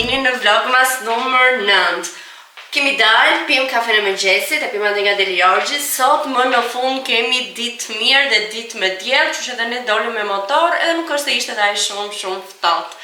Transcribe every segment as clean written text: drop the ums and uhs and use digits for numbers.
vini në vlogmas numër 9. Kemi dalë, pim kafen e mëngjesit, e pim atë nga Deli Orgji. Sot më në fund kemi ditë mirë dhe ditë me diell, kështu që edhe ne dolim me motor, edhe nuk është se ishte ai shumë ftohtë.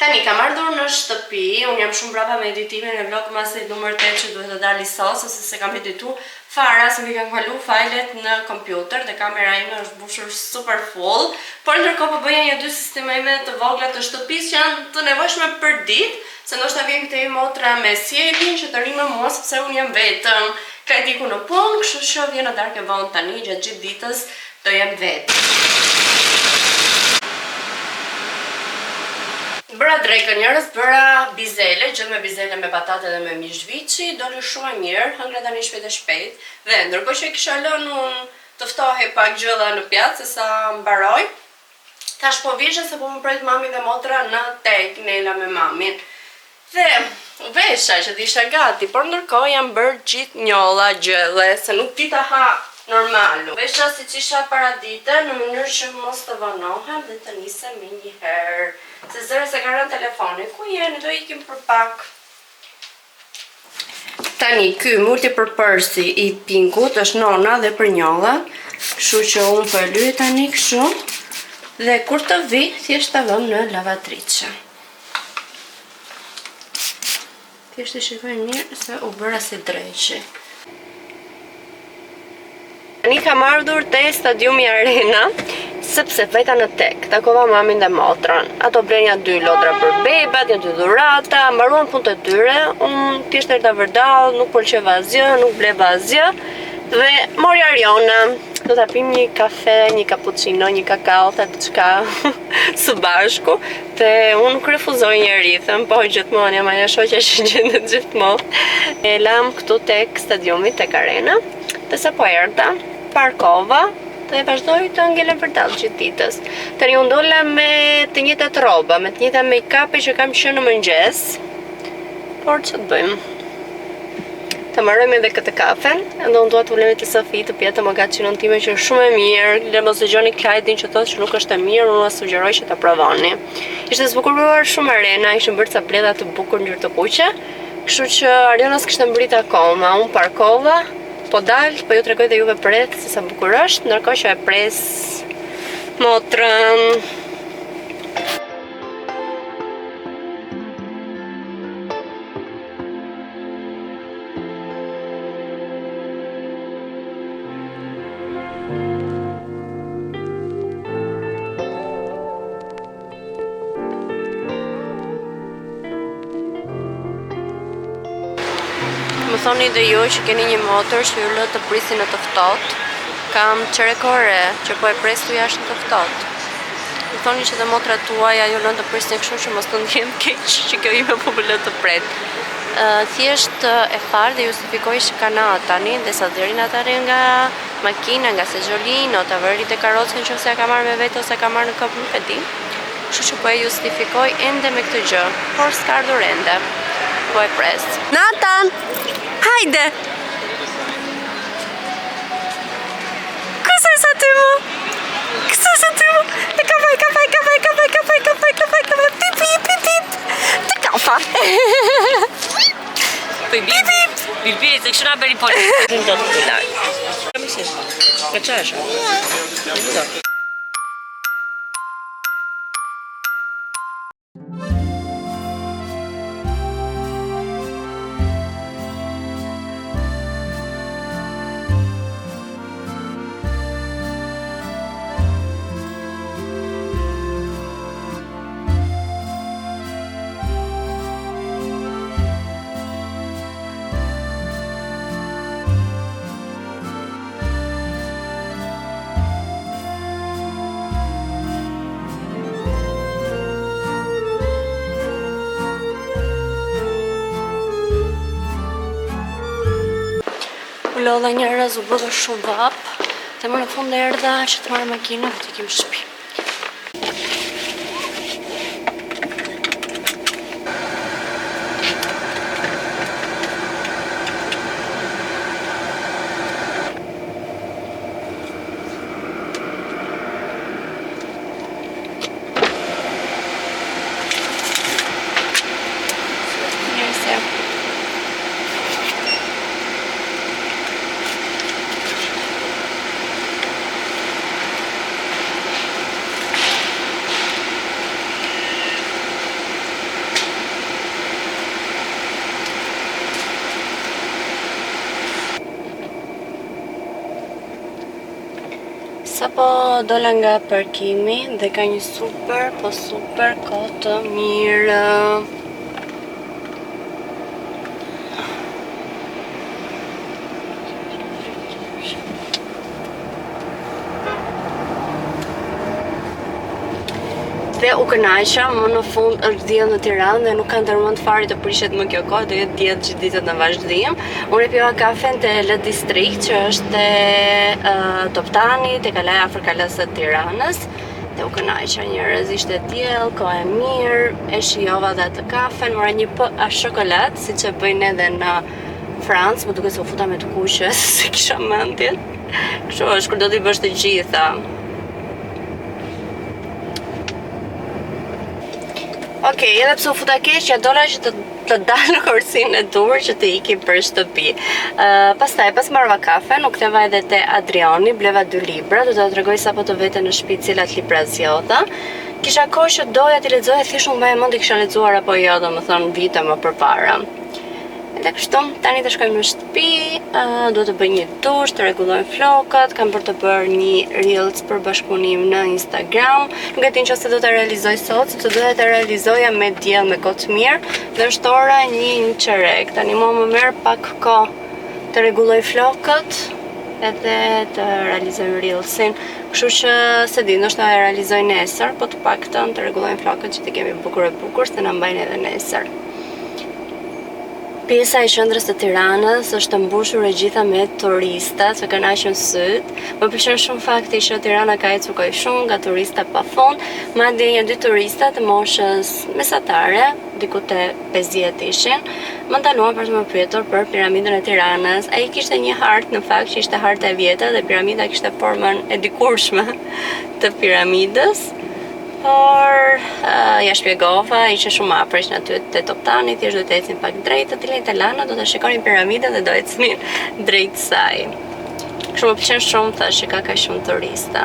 Tani kam ardhur në shtëpi, unë jam shumë brapa me editimin e vlogmasit numër 8 që duhet të dali sot, se kam editu fara, se mi kam kalu fajlet në kompjuter dhe kamera ime është bushur super full, por ndërkohë po bëja një 2 sistemime të vogla të shtëpisë që janë të nevojshme për ditë, se ndoshta vjen këtej motra me sjelljen që të rrimë mua sepse unë jam vetëm, ka diku në punë, kështu që vjen në darkë vonë tani gjatë gjithë ditës do jam vetë. Bëra drekën njerëz, bëra bizele, gjithë me bizele me patate dhe me mish viçi, doli shumë e mirë, hëngra tani shpejt. Dhe ndërkohë që kisha lënë unë të ftohej pak gjëlla në pjatë, se sa mbaroj, tash po vishën se po më pret mami dhe motra në tek, Nela me mamin. Dhe vesha që t'isha gati, por ndërkohë jam bërë gjithë njolla gjelle, se nuk pita ha normalu. Vesha si që isha para dite, në mënyrë që mos të vënohem dhe të nisem me një herë. Se zërë se ka rënë telefoni, ku jeni, do ikim për pak. Tani, ky multipurpose i Pinkut është nona dhe për njolla, kështu që unë po e lyej tani kështu, dhe kur të vi, thjesht ta vëm në lavatriçe. Thjesht e shikoj mirë se u bëra si dreqi. Tani kam ardhur te stadiumi Arena, sepse veta në tek, takova mamin dhe motrën. Ato blenja 2 lodra për bebat, 2 dhurata, mbaruan punët e tyre, unë thjesht erdha vërdall, nuk pëlqeva asgjë, nuk bleva asgjë, dhe mori Ariona. Do ta pim një kafe, një cappuccino, një kakao, ta diçka së bashku, dhe unë nuk refuzoj njeri, them po gjithmonë, jam ajo shoqja që gjendet gjithmonë. E lam këtu tek stadiumi, tek Arena, dhe sa po erdha, parkova dhe vazhdoj të ngelem vërdall gjithë ditës. Tani unë dola me të njëjtat rroba, me të njëjta make-up që kam qenë në mëngjes. Por ç'të bëjmë? Të marrojmë edhe këtë kafen, edhe unë dua të ulemi te Sofi të pija të mogaçinon time që është shumë e mirë. Le mos dëgjoni Klajdin që thotë që nuk është e mirë, unë ju sugjeroj që ta provoni. Ishte zbukuruar shumë Arena, ishin bërë ca bledha të bukur ngjyrë të kuqe, kështu që Arionas kishte mbrit akoma, unë parkova. Po dalë, po ju tregoj dhe juve pret se sa bukur është, ndërkohë që e pres motrën. Më thoni dhe ju që keni një motor që ju lë të prisni në të ftohtë. Kam qerekore që po e pres tu jashtë në të ftohtë. Më thoni që dhe motrat tuaja ju lën të prisni kështu që mos të ndjen keq që kjo ime po më lë të pret. Thjesht e fal dhe justifikoj që kanë tani, dhe sa deri atare nga makina, nga Seggiolino, të vërit e karrocën që ose ka marrë me vetë ose ka marrë në këmbë, nuk e di. Kështu që po e justifikoj ende me këtë gjë, por s'ka ardhur ende. Po e pres. Nathan! Hajde! Kësë sa ty mu? Kësë sa ty mu? E kafaj, pip, të kafa. Pip, Bilbili, se kështu nga beri poli. Në do të larë. Këmisin, e qasha. Lodha njerëz, u bëdhe shumë vap, dhe më në fund e erdha që të marrë makinën dhe të ikim shtëpi. po dola nga parkimi dhe ka një super kohë të mirë. Dhe u kënaqa, më në fund është diell në Tiranë dhe nuk ka ndërmend fare të prishet më kjo kohë, do jetë diell gjithë ditët në vazhdim. Unë pjeva kafen te Lë Distrikt, që është te Toptani, te kalaja afër kalas së Tiranës. Dhe u kënaqa njerëz, ishte diell, kohë e mirë, e shijova dhe atë kafen, mora një a shokoladë, siç e bëjnë edhe në Francë, më duket se u futa me të kuqe, se kisha mendjen. Kështu është kur do t'i bësh të gjitha. Okej, edhe pse u futa keq, ja dola që të dalë në korsinë e dur që të iki për shtëpi. Pastaj, pas marrva kafen, u ktheva edhe te Adriani, bleva 2 libra, do t'ja tregoj sapo të vete në shtëpi cilat libra zgjodha. Kisha kohë që doja t'i lexoja, thjesht nuk mbaj mend i kisha lexuar apo jo, domethënë vite më përpara. Dhe kështu, tani të shkojmë në shtëpi, do të bëj një dush, të rregulloj flokët, kam për të bërë një reels për bashkëpunim në Instagram. Nuk e di nëse do ta realizoj sot, sepse do ta realizoja me diell me kohë të mirë, dhe është ora 1:03. Tani më merr pak kohë të rregulloj flokët edhe të realizoj reelsin. Kështu që se di, ndoshta e realizoj nesër, po të paktën të rregullojmë flokët që të kemi bukur, se na mbajnë edhe nesër. Pjesa e qendrës së Tiranës është mbushur e gjitha me turista, që kënaqen syt. Më pëlqen shumë fakti që Tirana ka ecur kaq shumë nga turista pafund, madje 1-2 turista të moshës mesatare, diku te 50 ishin, më ndaluan për të më pyetur për piramidën e Tiranës. Ai kishte një hartë, në fakt, që ishte harta e vjetër dhe piramida kishte formën e dikurshme të piramidës. Por ja shpjegova, ishte shumë afër në aty te Toptani, thjesht do të ecnin pak drejt, të cilën Telana do të shikonin piramidën dhe do ecnin drejt saj. Kështu më pëlqen shumë tash që ka kaq shumë turista.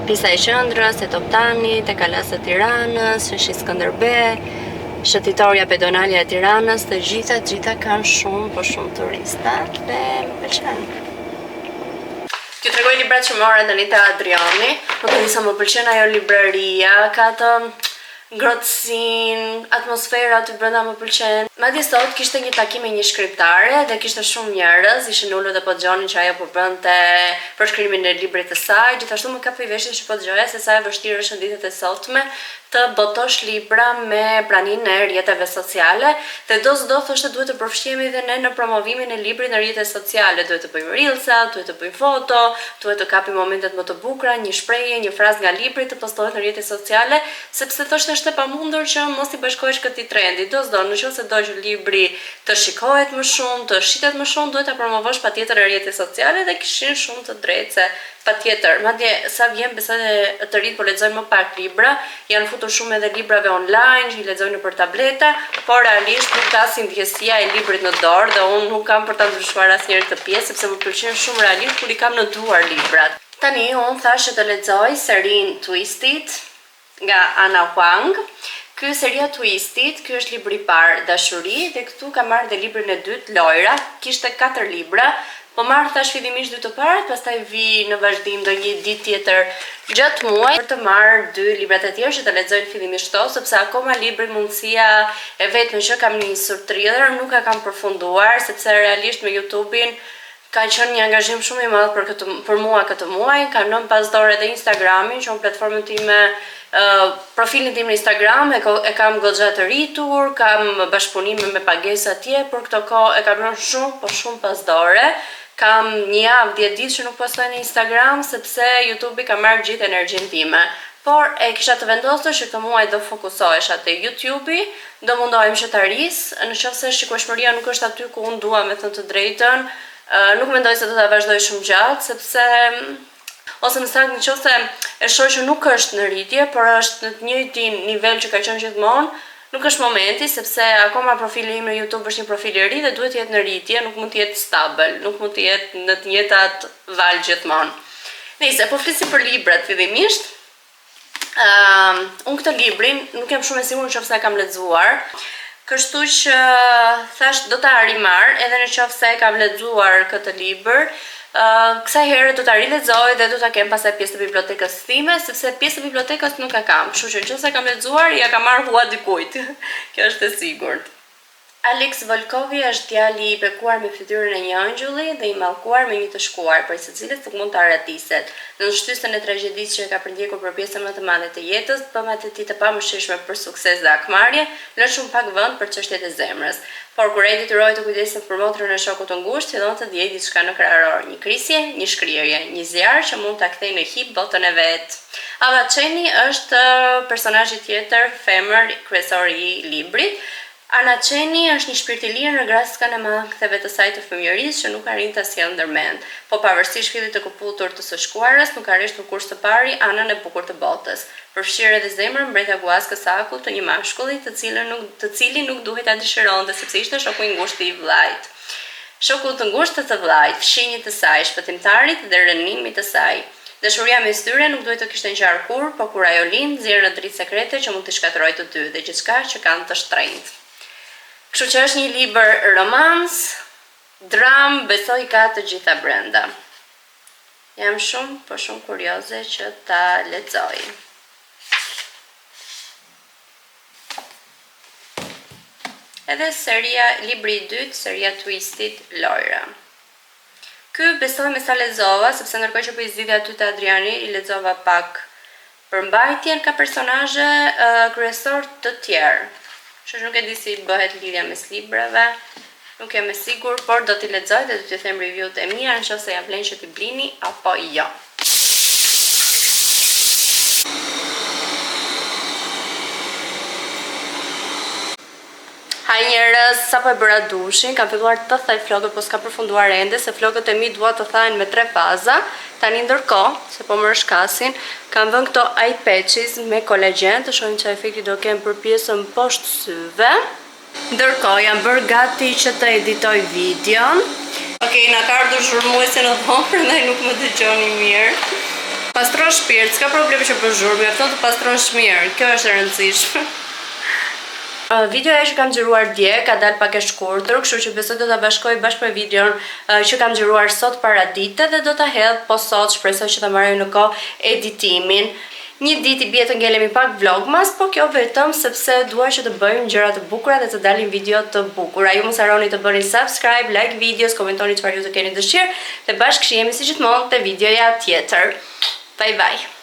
Pjesa e qendrës e Toptani, te kalasa e Tiranës, sheshi Skënderbej, shëtitoria pedonale e Tiranës, të gjitha kanë shumë turista dhe më pëlqen. Ju tregoj librat që morën tani te Adriani. Nuk e di sa më pëlqen ajo libreria, ka të ngrohtësinë, atmosfera aty brenda më pëlqen. Madje sot kishte një takim me një shkriptare dhe kishte shumë njerëz, ishin ulur dhe po dëgjonin që ajo po bënte përshkrimin e librit të saj. Gjithashtu më kapi veshin që po dëgjoja se sa e vështirë është në ditët e sotme të botosh libra me praninë e rrjeteve sociale, dhe do s'do thoshte duhet të përfshihemi edhe ne në promovimin e librit në rrjetet sociale, duhet të bëjmë reelsa, duhet të bëjmë foto, duhet të kapim momentet më të bukura, një shprehje, një frazë nga libri të postohet në rrjetet sociale, sepse thoshte është e pamundur që mos i bashkohesh këtij trendi. Do s'do, nëse do që libri të shikohet më shumë, të shitet më shumë, duhet ta promovosh patjetër në rrjetet sociale dhe kishin shumë të drejtë. Patjetër, madje sa vjen besoj të rinjt po lexojnë më pak libra, janë futur shumë edhe librave online që i lexojnë nëpër tableta, por realisht nuk ka si ndjesia e librit në dorë dhe unë nuk kam për ta ndryshuar asnjëherë këtë pjesë sepse më pëlqen shumë realisht kur i kam në duar librat. Tani unë thashë të lexoj serinë Twisted nga Ana Huang. Ky seria Twisted, ky është libri i parë, Dashuri, dhe këtu kam marrë dhe librin e dytë, Lojra, kishte 4 libra. Po marrë thash fillimisht 2 të parat, pastaj vi në vazhdim do një ditë tjetër gjatë muaj për të marrë 2 librat e tjerë që të lexojnë fillimisht këto, sepse akoma libri mundësia e vetme që kam nisur thriller nuk e kam përfunduar, sepse realisht me YouTube-in ka qenë një angazhim shumë i madh për mua këtë muaj. Kam lënë pas dorë edhe Instagramin, që unë platformën time, profilin tim në Instagram e kam goxha të rritur, kam bashkëpunime me pagesë atje, por këtë kohë e kam lënë shumë pas dore. Kam një javë 10 ditë që nuk postoj në Instagram sepse YouTube-i ka marrë gjithë energjinë time. Por e kisha të vendosur që këtë muaj do fokusohesha te YouTube-i, do mundohem që ta arris, nëse shikueshmëria nuk është aty ku unë dua, me thënë të drejtën, nuk mendoj se do ta vazhdoj shumë gjatë, sepse ose më saktë nëse e shoh që nuk është në rritje, por është në të njëjtin nivel që ka qenë gjithmonë, nuk është momenti, sepse akoma profili im në YouTube është një profil i ri dhe duhet të jetë në rritje, nuk mund të jetë stabil, nuk mund të jetë në të njëjtat valë gjithmonë. Nëse po flisim për librat fillimisht, unë këtë librin nuk jam shumë e sigurt nëse e kam lexuar, kështu që thash do ta rimarr edhe nëse e kam lexuar këtë libër. Kësaj herë do ta rilexoj dhe do ta kem pasaj pjesë të bibliotekës time, sepse pjesë të bibliotekës nuk e kam. Kështu që nëse kam lexuar, ja kam marrë hua dikujt. Kjo është e sigurt. Alex Volkovi është djali i bekuar me fytyrën e një angjulli dhe i mallkuar me një të shkuar, për secilës nuk mund ta radiset. Në shtysten e tragjedisë që e ka përndjekur për pjesën më të madhe të jetës, pëmat e tij të pamëshirshme për sukses dhe akmarrje, lën shumë pak vend për çështjet e zemrës. Por kur ai detyroi të kujdeset për motrën e shokut të ngushtë, fillon të dijej diçka në krahor, një krisje, një shkrirje, një zjarr që mund ta kthejë në hip botën e vet. Ava Çeni është personazhi tjetër femër kryesor i librit. Ana Çeni është një shpirt i lirë në graskën e mangtheve të saj të fëmijërisë që nuk arrin ta sjellë ndërmend, po pavarësisht fillit të këputur të së shkuarës, nuk arrisht në kurs të pari anën e bukur të botës. Përfshirë edhe zemrën mbreta guaskës së akut të një mashkulli të cili nuk duhet ta dëshironte sepse ishte shoku i ngushtë i vllait. Shoku të ngushtë të vllait, fshinjit të saj, shpëtimtarit dhe rënimit të saj. Dashuria mes tyre nuk duhet të kishte ngjarë kurrë, por kur ajo lind, nxjerr në dritë sekrete që mund të shkatërrojë të dy dhe gjithçka që kanë të shtrenjtë. Kështu që është një libër romans, dram, besoj ka të gjitha brenda. Jam shumë kurioze që ta lexoj. Edhe libri i dytë, seria Twisted, Lojra. Ky besoj me sa lexova, sepse ndërkohë që po i zgjidhja aty te Adriani, i lexova pak përmbajtjen, ka personazhe kryesor të tjerë. Që nuk e di si bëhet lidhja mes librave, nuk jam e sigur, por do t'i lexoj dhe do t'ju them review-t e mia nëse ja vlen që t'i blini apo jo. Haj njerëz, sapo e bëra dushin, kam filluar të thaj flokët, po s'ka përfunduar ende, se flokët e mi dua të thahen me 3 faza. Tani ndërkohë, se po më rëshkasin, kam vënë këto eye patches me kolagen, të shohim çfarë efekti do kem për pjesën poshtë syve. Ndërkohë, jam bërë gati që të editoj videon. Okej, na ka ardhur zhurmuese në dhomë, prandaj nuk më dëgjoni mirë. Pastro shpirt, s'ka problem që bësh zhurmë, mjafton të pastrosh mirë. Kjo është e rëndësishme. Videoja që kam xhiruar dje ka dalë pak e shkurtër, kështu që besoj do ta bashkoj bashkë me videon që kam xhiruar sot para dite dhe do ta hedh po sot, shpresoj që ta marrë në kohë editimin. Një ditë i bie të ngelemi pak vlogmas, po kjo vetëm sepse dua që të bëjmë gjëra të bukura dhe të dalin video të bukura. Ju mos harroni të bëni subscribe, like videos, komentoni çfarë ju të keni dëshirë dhe bashkë jemi si gjithmonë te videoja tjetër. Bye bye.